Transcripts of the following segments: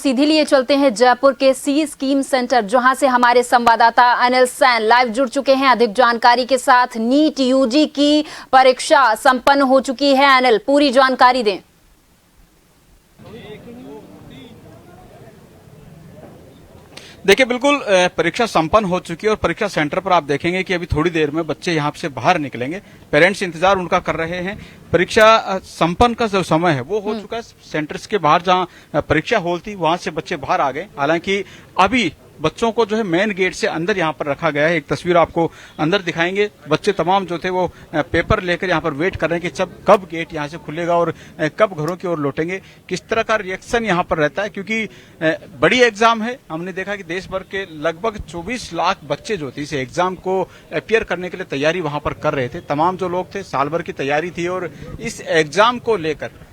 सीधी लिए चलते हैं जयपुर के सी स्कीम सेंटर, जहां से हमारे संवाददाता अनिल सैन लाइव जुड़ चुके हैं अधिक जानकारी के साथ। नीट यूजी की परीक्षा संपन्न हो चुकी है। अनिल, पूरी जानकारी दें। देखिए, बिल्कुल परीक्षा संपन्न हो चुकी है और परीक्षा सेंटर पर आप देखेंगे कि अभी थोड़ी देर में बच्चे यहां से बाहर निकलेंगे। पेरेंट्स इंतजार उनका कर रहे हैं। परीक्षा संपन्न का जो समय है वो हो चुका है। सेंटर्स के बाहर जहां परीक्षा हॉल थी वहां से बच्चे बाहर आ गए। हालांकि अभी बच्चों को जो है मेन गेट से अंदर यहाँ पर रखा गया है। एक तस्वीर आपको अंदर दिखाएंगे। बच्चे तमाम जो थे वो पेपर लेकर यहाँ पर वेट कर रहे हैं कि कब गेट यहाँ से खुलेगा और कब घरों की ओर लौटेंगे। किस तरह का रिएक्शन यहाँ पर रहता है, क्योंकि बड़ी एग्जाम है। हमने देखा कि देश भर के लगभग 24 लाख बच्चे जो थे इस एग्जाम को अपियर करने के लिए तैयारी वहां पर कर रहे थे। तमाम जो लोग थे साल भर की तैयारी थी और इस एग्जाम को लेकर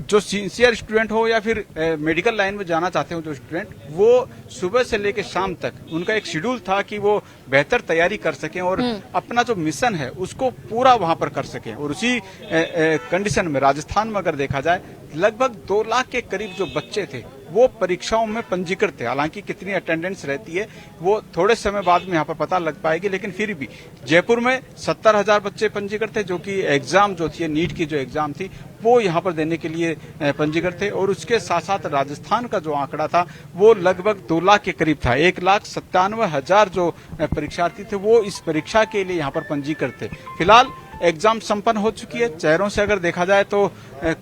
जो सिंसियर स्टूडेंट हो या फिर मेडिकल लाइन में जाना चाहते हो जो स्टूडेंट, वो सुबह से लेकर शाम तक उनका एक शेड्यूल था कि वो बेहतर तैयारी कर सकें और अपना जो मिशन है उसको पूरा वहां पर कर सकें। और उसी कंडीशन में राजस्थान में अगर देखा जाए लगभग 2 लाख के करीब जो बच्चे थे वो परीक्षाओं में पंजीकृत थे। हालांकि कितनी अटेंडेंस रहती है वो थोड़े समय बाद में यहाँ पर पता लग पाएगी, लेकिन फिर भी जयपुर में 70,000 बच्चे पंजीकृत थे जो कि एग्जाम जो थी नीट की जो एग्जाम थी वो यहाँ पर देने के लिए पंजीकृत थे। और उसके साथ साथ राजस्थान का जो आंकड़ा था वो लगभग 2 लाख के करीब था। 1,97,000 जो परीक्षार्थी थे वो इस परीक्षा के लिए यहाँ पर पंजीकृत थे। फिलहाल एग्जाम संपन्न हो चुकी है। चेहरों से अगर देखा जाए तो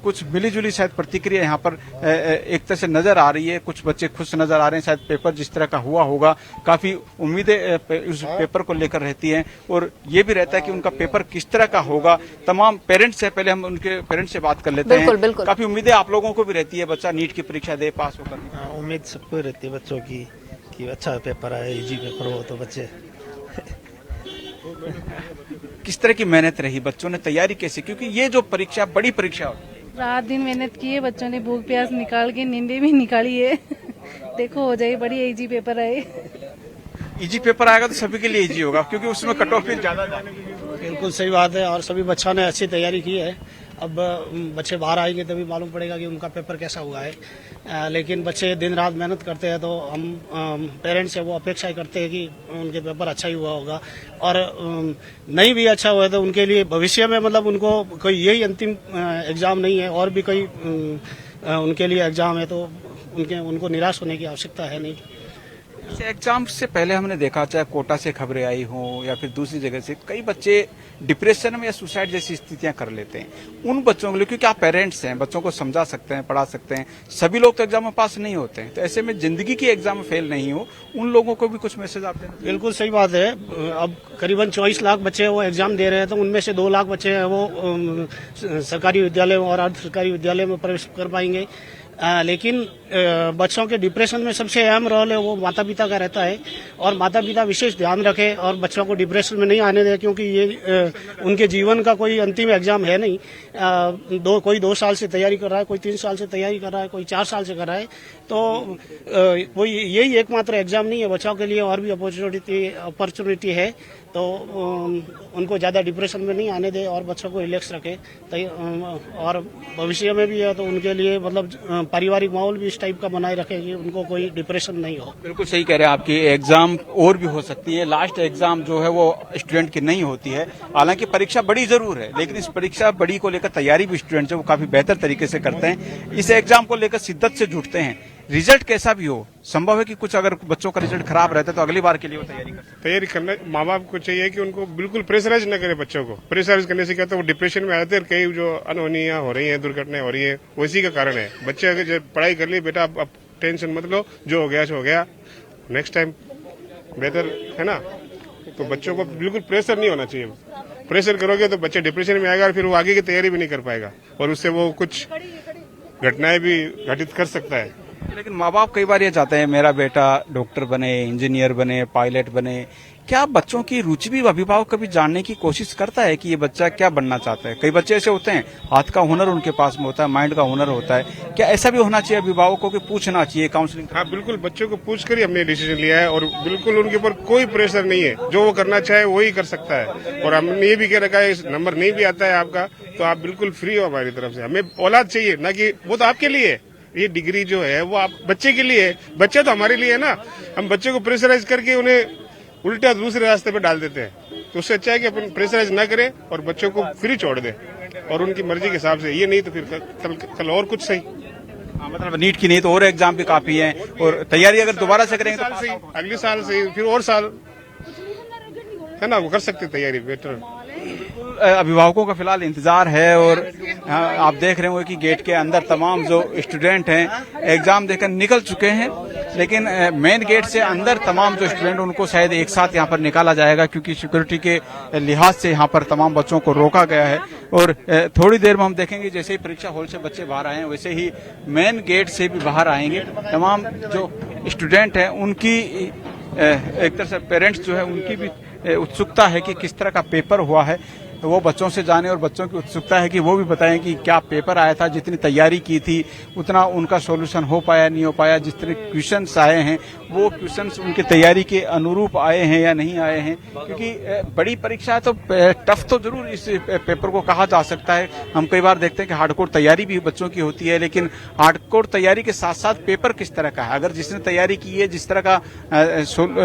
कुछ मिलीजुली शायद प्रतिक्रिया यहाँ पर एक तरह से नजर आ रही है। कुछ बच्चे खुश नजर आ रहे हैं, शायद पेपर जिस तरह का हुआ होगा काफी उम्मीदें उस पेपर को लेकर रहती हैं और ये भी रहता है कि उनका पेपर किस तरह का होगा। तमाम पेरेंट्स से पहले हम उनके पेरेंट्स से बात कर लेते हैं। बिल्कुल। काफी उम्मीदें आप लोगों को भी रहती है बच्चा नीट की परीक्षा दे पास होकर। उम्मीद सबको रहती है बच्चों की कि अच्छा पेपर आए, इजी पेपर हो तो बच्चे। किस तरह की मेहनत रही, बच्चों ने तैयारी कैसे, क्योंकि ये जो परीक्षा बड़ी परीक्षा होती है। रात दिन मेहनत की है बच्चों ने, भूख प्यास निकाल के नींदें भी निकाली है। देखो हो जाए, बड़ी इजी पेपर आए। इजी पेपर आएगा तो सभी के लिए इजी होगा क्योंकि उसमें कट ऑफ भी ज्यादा। बिल्कुल सही बात है और सभी बच्चों ने अच्छी तैयारी की है। अब बच्चे बाहर आएंगे तभी मालूम पड़ेगा कि उनका पेपर कैसा हुआ है। लेकिन बच्चे दिन रात मेहनत करते हैं तो हम पेरेंट्स से वो अपेक्षा करते हैं कि उनके पेपर अच्छा ही हुआ होगा। और नहीं भी अच्छा हुआ तो उनके लिए भविष्य में मतलब उनको कोई यही अंतिम एग्जाम नहीं है, और भी कोई उनके लिए एग्जाम है तो उनको निराश होने की आवश्यकता है नहीं। एग्जाम से पहले हमने देखा, चाहे कोटा से खबरें आई हो या फिर दूसरी जगह से, कई बच्चे डिप्रेशन में या सुसाइड जैसी स्थितियां कर लेते हैं। उन बच्चों के लिए, क्योंकि आप पेरेंट्स हैं, बच्चों को समझा सकते हैं, पढ़ा सकते हैं, सभी लोग तो एग्जाम में पास नहीं होते हैं, तो ऐसे में जिंदगी की एग्जाम में फेल नहीं हो, उन लोगों को भी कुछ मैसेज आप दें। बिल्कुल सही बात है। अब करीबन 24 लाख बच्चे वो एग्जाम दे रहे हैं तो उनमें से 2 लाख बच्चे हैं वो सरकारी विद्यालय और अर्ध सरकारी विद्यालय में प्रवेश कर पाएंगे। लेकिन बच्चों के डिप्रेशन में सबसे अहम रोल है वो माता पिता का रहता है और माता पिता विशेष ध्यान रखें और बच्चों को डिप्रेशन में नहीं आने दें, क्योंकि ये उनके जीवन का कोई अंतिम एग्जाम है नहीं। कोई 2 साल से तैयारी कर रहा है, कोई 3 साल से तैयारी कर रहा है, कोई 4 साल से कर रहा है, तो कोई यही एकमात्र एग्जाम नहीं है बच्चों के लिए, और भी अपॉर्चुनिटी है। तो उनको ज़्यादा डिप्रेशन में नहीं आने दें और बच्चों को रिलैक्स रखें। और भविष्य में भी है तो उनके लिए मतलब पारिवारिक माहौल भी इस टाइप का बनाए रखें कि उनको कोई डिप्रेशन नहीं हो। बिल्कुल सही कह रहे हैं आपकी, एग्जाम और भी हो सकती है। लास्ट एग्जाम जो है वो स्टूडेंट की नहीं होती है। हालांकि परीक्षा बड़ी जरूर है, लेकिन इस परीक्षा बड़ी को लेकर तैयारी भी स्टूडेंट है वो काफी बेहतर तरीके से करते हैं। इस एग्जाम को लेकर शिद्दत से जुटते हैं। रिजल्ट कैसा भी हो, संभव है कि कुछ अगर बच्चों का रिजल्ट खराब रहता है तो अगली बार के लिए वो तैयारी करना। माँ बाप को चाहिए कि उनको बिल्कुल प्रेशराइज न करे बच्चों को। प्रेशराइज करने से क्या तो वो डिप्रेशन में आते हैं। कई जो अनहोनियां हो रही हैं, दुर्घटनाएं हो रही है, उसी का कारण है। बच्चे अगर जब पढ़ाई कर ली, बेटा अब टेंशन मत लो, जो हो गया सो हो गया, नेक्स्ट टाइम बेहतर है ना। तो बच्चों को बिल्कुल प्रेशर नहीं होना चाहिए। प्रेशर करोगे तो बच्चे डिप्रेशन में आएगा और फिर वो आगे की तैयारी भी नहीं कर पाएगा और उससे वो कुछ घटनाएं भी घटित कर सकता है। लेकिन माँ बाप कई बार ये चाहते हैं मेरा बेटा डॉक्टर बने, इंजीनियर बने, पायलट बने। क्या बच्चों की रुचि भी अभिभावक कभी जानने की कोशिश करता है कि ये बच्चा क्या बनना चाहता है? कई बच्चे ऐसे होते हैं, हाथ का हुनर उनके पास में होता है, माइंड का हुनर होता है। क्या ऐसा भी होना चाहिए अभिभावकों को, पूछना चाहिए काउंसलिंग? हाँ बिल्कुल, बच्चों को पूछ कर ही हमने डिसीजन लिया है और बिल्कुल उनके ऊपर कोई प्रेशर नहीं है। जो वो करना चाहे वही कर सकता है। और हमने ये भी कह रखा है नंबर नहीं भी आता है आपका तो आप बिल्कुल फ्री हो हमारी तरफ से। हमें औलाद चाहिए ना कि वो तो आपके लिए ये डिग्री जो है वो आप बच्चे के लिए है, बच्चे तो हमारे लिए है ना। हम बच्चे को प्रेशराइज करके उन्हें उल्टा दूसरे रास्ते पे डाल देते हैं, तो उससे अच्छा है कि अपन प्रेशराइज ना करें और बच्चों को फ्री छोड़ दें और उनकी मर्जी के हिसाब से। ये नहीं तो फिर कल और कुछ सही। मतलब नीट की नहीं तो और एग्जाम भी काफी हैं और तैयारी अगर दोबारा से करेंगे तो अगले साल से फिर और साल है ना, वो कर सकते तैयारी बेटर। अभिभावकों का फिलहाल इंतजार है और आप देख रहे होंगे कि गेट के अंदर तमाम जो स्टूडेंट हैं एग्जाम देकर निकल चुके हैं, लेकिन मेन गेट से अंदर तमाम जो स्टूडेंट उनको शायद एक साथ यहाँ पर निकाला जाएगा, क्योंकि सिक्योरिटी के लिहाज से यहाँ पर तमाम बच्चों को रोका गया है। और थोड़ी देर में हम देखेंगे जैसे ही परीक्षा हॉल से बच्चे बाहर आए हैं वैसे ही मेन गेट से भी बाहर आएंगे। तमाम जो स्टूडेंट हैं उनकी एक तरह से पेरेंट्स जो है उनकी भी उत्सुकता है कि किस तरह का पेपर हुआ है, वो बच्चों से जाने और बच्चों की उत्सुकता है कि वो भी बताएं कि क्या पेपर आया था, जितनी तैयारी की थी उतना उनका सॉल्यूशन हो पाया नहीं हो पाया, जिस तरह क्वेश्चंस आए हैं वो क्वेश्चंस उनकी तैयारी के अनुरूप आए हैं या नहीं आए हैं। क्योंकि बड़ी परीक्षा है तो टफ तो जरूर इस पेपर को कहा जा सकता है। हम कई बार देखते हैं कि हार्डकोर तैयारी भी बच्चों की होती है, लेकिन हार्डकोर तैयारी के साथ साथ पेपर किस तरह का है, अगर जिसने तैयारी की है, जिस तरह का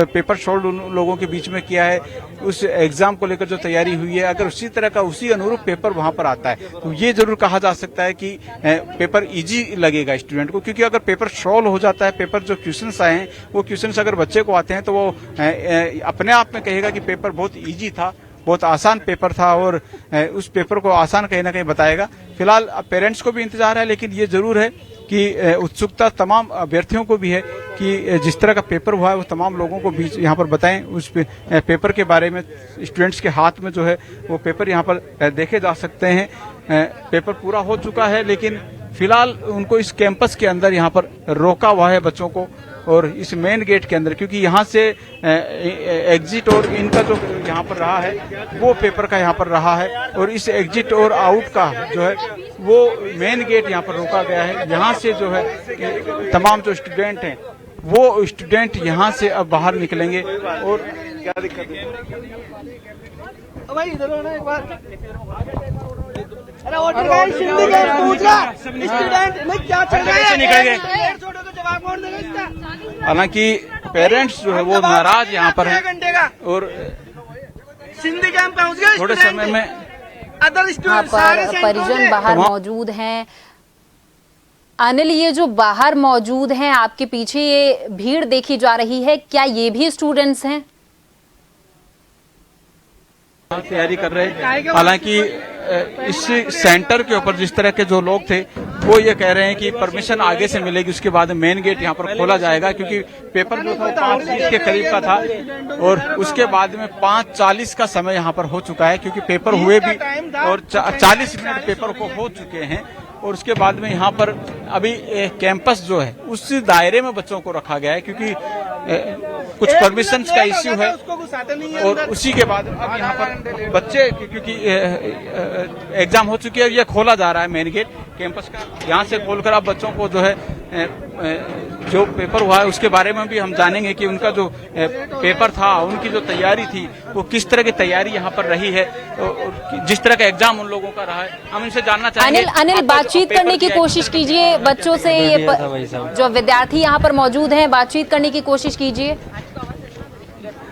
पेपर सोल्व उन लोगों के बीच में किया है, उस एग्जाम को लेकर जो तैयारी हुई है, अगर उसी तरह का उसी अनुरूप पेपर वहां पर आता है तो ये जरूर कहा जा सकता है कि पेपर इजी लगेगा स्टूडेंट को। क्योंकि अगर पेपर सॉल्व हो जाता है, पेपर जो क्वेश्चंस आए हैं वो क्वेश्चंस अगर बच्चे को आते हैं तो वो अपने आप में कहेगा कि पेपर बहुत इजी था, बहुत आसान पेपर था और उस पेपर को आसान कहीं ना कहीं बताएगा। फिलहाल पेरेंट्स को भी इंतजार है, लेकिन ये जरूर है कि उत्सुकता तमाम अभ्यर्थियों को भी है कि जिस तरह का पेपर हुआ है वो तमाम लोगों को बीच यहाँ पर बताएं। उस पेपर के बारे में स्टूडेंट्स के हाथ में जो है वो पेपर यहाँ पर देखे जा सकते हैं। पेपर पूरा हो चुका है, लेकिन फिलहाल उनको इस कैंपस के अंदर यहाँ पर रोका हुआ है बच्चों को, और इस मेन गेट के अंदर, क्योंकि यहाँ से एग्जिट और इनका जो यहाँ पर रहा है वो पेपर का यहाँ पर रहा है, और इस एग्जिट और आउट का जो है वो मेन गेट यहाँ पर रोका गया है। यहाँ से जो है तमाम जो स्टूडेंट हैं वो स्टूडेंट यहाँ से अब बाहर निकलेंगे। और क्या दिक्कत है भाई, इधर हो ना एक बार। हालांकि पेरेंट्स जो है वो नाराज यहाँ पर हैं और सिंधी कैंप पहुंच गए थोड़े समय में यहाँ पर परिजन बाहर मौजूद हैं। अनिल, ये जो बाहर मौजूद हैं आपके पीछे ये भीड़ देखी जा रही है, क्या ये भी स्टूडेंट्स हैं? तैयारी कर रहे हैं। हालांकि इस सेंटर के ऊपर जिस तरह के जो लोग थे वो ये कह रहे हैं कि परमिशन आगे से मिलेगी, उसके बाद मेन गेट यहाँ पर खोला जाएगा, क्योंकि पेपर जो था 5:20 के करीब का था और उसके बाद में 5:40 का समय यहाँ पर हो चुका है, क्योंकि पेपर हुए भी और 40 मिनट पेपर को हो चुके हैं। और उसके बाद में यहाँ पर अभी कैंपस जो है उस दायरे में बच्चों को रखा गया है, क्योंकि कुछ परमिशन का इश्यू है और उसी के बाद अब यहाँ पर बच्चे, क्योंकि एग्जाम हो चुकी है, ये खोला जा रहा है मेन गेट कैंपस का। यहाँ से खोलकर अब बच्चों को जो है जो पेपर हुआ है उसके बारे में भी हम जानेंगे कि उनका जो पेपर था, उनकी जो तैयारी थी वो किस तरह की तैयारी यहाँ पर रही है, और जिस तरह का एग्जाम उन लोगों का रहा है हम इनसे जानना चाहेंगे। अनिल बातचीत करने की कोशिश कीजिए बच्चों से, ये जो विद्यार्थी यहाँ पर मौजूद हैं बातचीत करने की कोशिश कीजिए।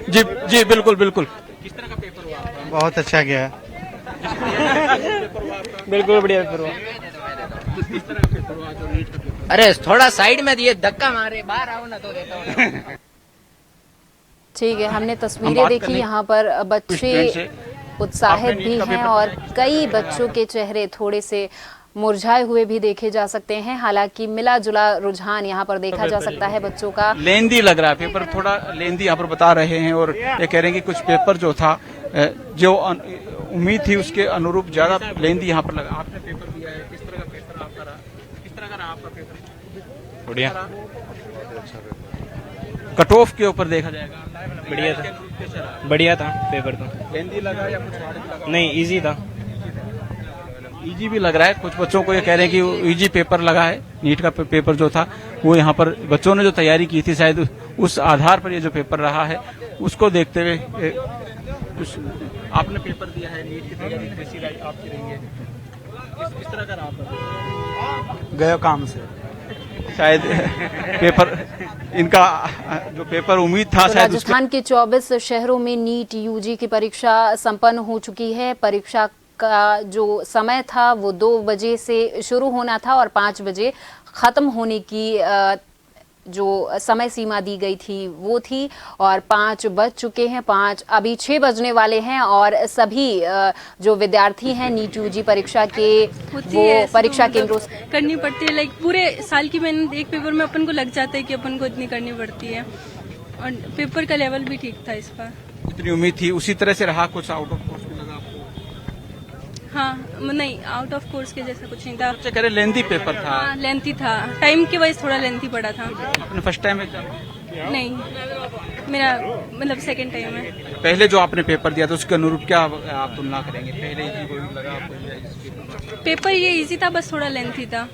जी जी बिल्कुल बिल्कुल। किस तरह का पेपर हुआ? बहुत अच्छा गया, बिल्कुल बढ़िया पेपर हुआ। किस तरह का पेपर हुआ जो नीट का पेपर? अरे थोड़ा साइड में दिए, धक्का मारे, बाहर आओ ना तो देता हूँ। ठीक है, हमने तस्वीरें देखी, यहाँ पर बच्चे उत्साहित भी हैं और कई बच्चों के चेहरे थोड़े से मुरझाए हुए भी देखे जा सकते हैं। हालांकि मिला जुला रुझान यहाँ पर देखा जा सकता है बच्चों का। लेंदी लग रहा है पेपर, थोड़ा लेंदी यहाँ पर बता रहे हैं और ये कह रहे हैं कि कुछ पेपर जो था जो उम्मीद थी उसके अनुरूप ज्यादा लेंदी यहाँ पर लगा। आपने पेपर दिया है, किस तरह का पेपर आपका रहा? किस तरह का रहा आपका पेपर? बढ़िया, कट ऑफ के ऊपर देखा जाएगा, बढ़िया था, बढ़िया था पेपर तो। लेंदी लगा या कुछ हार्ड भी लगा? नहीं, इजी था। इजी भी लग रहा है, कुछ बच्चों को ये कह रहे हैं कि इजी पेपर लगा है। नीट का पेपर जो था वो यहाँ पर बच्चों ने जो तैयारी की थी शायद उस आधार पर ये जो पेपर रहा है उसको देखते हुए आपने पेपर दिया है, नीट की तैयारी कैसी आपकी रही है? किस तरह का रहा? गया काम से। शायद पेपर इनका जो पेपर उम्मीद था तो शायद उसके राजस्थान के 24 शहरों में नीट यूजी की परीक्षा संपन्न हो चुकी है। परीक्षा का जो समय था वो 2 बजे से शुरू होना था और 5 बजे खत्म होने की जो समय सीमा दी गई थी वो थी और 5 बज चुके हैं, 5 अभी 6 बजने वाले हैं और सभी जो विद्यार्थी हैं नीट यूजी परीक्षा के होती वो है ऐसे परीक्षा तो केंद्रों मतलब करनी पड़ती है। लाइक पूरे साल की मेहनत एक पेपर में अपन को लग जाता है कि अपन को इतनी करनी पड़ती है। और पेपर का लेवल भी ठीक था इस बार। जितनी उम्मीद थी उसी तरह से रहा, कुछ आउट ऑफ कोर्स में लगा आपको? हाँ नहीं, आउट ऑफ कोर्स के जैसा कुछ नहीं था। बच्चे कह रहे लेंथी पेपर था। हाँ लेंथी था, टाइम की वजह से थोड़ा लेंथी पड़ा था। आपने फर्स्ट टाइम एग्जाम नहीं, मेरा मतलब सेकंड टाइम है। पहले जो आपने पेपर दिया था उसके अनुरूप क्या आप तुलना करेंगे? पहले इजी कोई लगा आपको? पेपर ये इजी था, बस थोड़ा लेंथी था।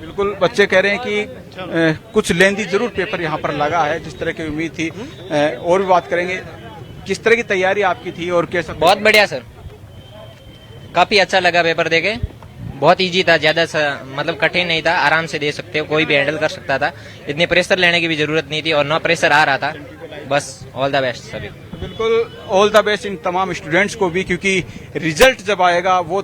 बिल्कुल बच्चे कह रहे हैं कि कुछ लेंदी जरूर पेपर यहाँ पर लगा है जिस तरह की उम्मीद थी। और भी बात करेंगे, किस तरह की तैयारी आपकी थी और कैसा? बहुत बढ़िया सर, काफी अच्छा लगा पेपर देके। बहुत इजी था, ज्यादा मतलब कठिन नहीं था, आराम से दे सकते हो, कोई भी हैंडल कर सकता था। इतनी प्रेशर लेने की भी जरूरत नहीं थी और नो प्रेशर आ रहा था। बस ऑल द बेस्ट सभी। बिल्कुल ऑल द बेस्ट इन तमाम स्टूडेंट्स को भी, क्योंकि रिजल्ट जब आएगा वो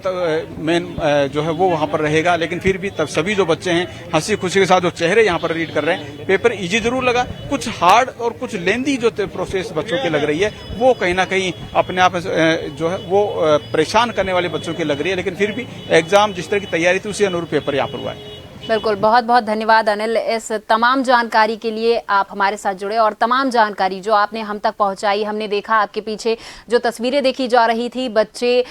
मेन जो है वो वहां पर रहेगा। लेकिन फिर भी तब सभी जो बच्चे हैं हंसी खुशी के साथ जो चेहरे यहाँ पर रीड कर रहे हैं, पेपर इजी जरूर लगा, कुछ हार्ड और कुछ लेंदी जो प्रोसेस बच्चों की लग रही है वो कहीं ना कहीं अपने आप जो है वो परेशान करने वाले बच्चों की लग रही है। लेकिन फिर भी एग्जाम जिस तरह की तैयारी थी उसी अनुरूप पेपर यहाँ पर हुआ है। बिल्कुल, बहुत बहुत धन्यवाद अनिल इस तमाम जानकारी के लिए। आप हमारे साथ जुड़े और तमाम जानकारी जो आपने हम तक पहुंचाई। हमने देखा आपके पीछे जो तस्वीरें देखी जा रही थी, बच्चे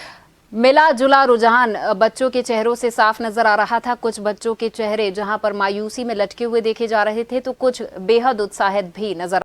मिला जुला रुझान बच्चों के चेहरों से साफ नजर आ रहा था। कुछ बच्चों के चेहरे जहां पर मायूसी में लटके हुए देखे जा रहे थे तो कुछ बेहद उत्साहित भी नजर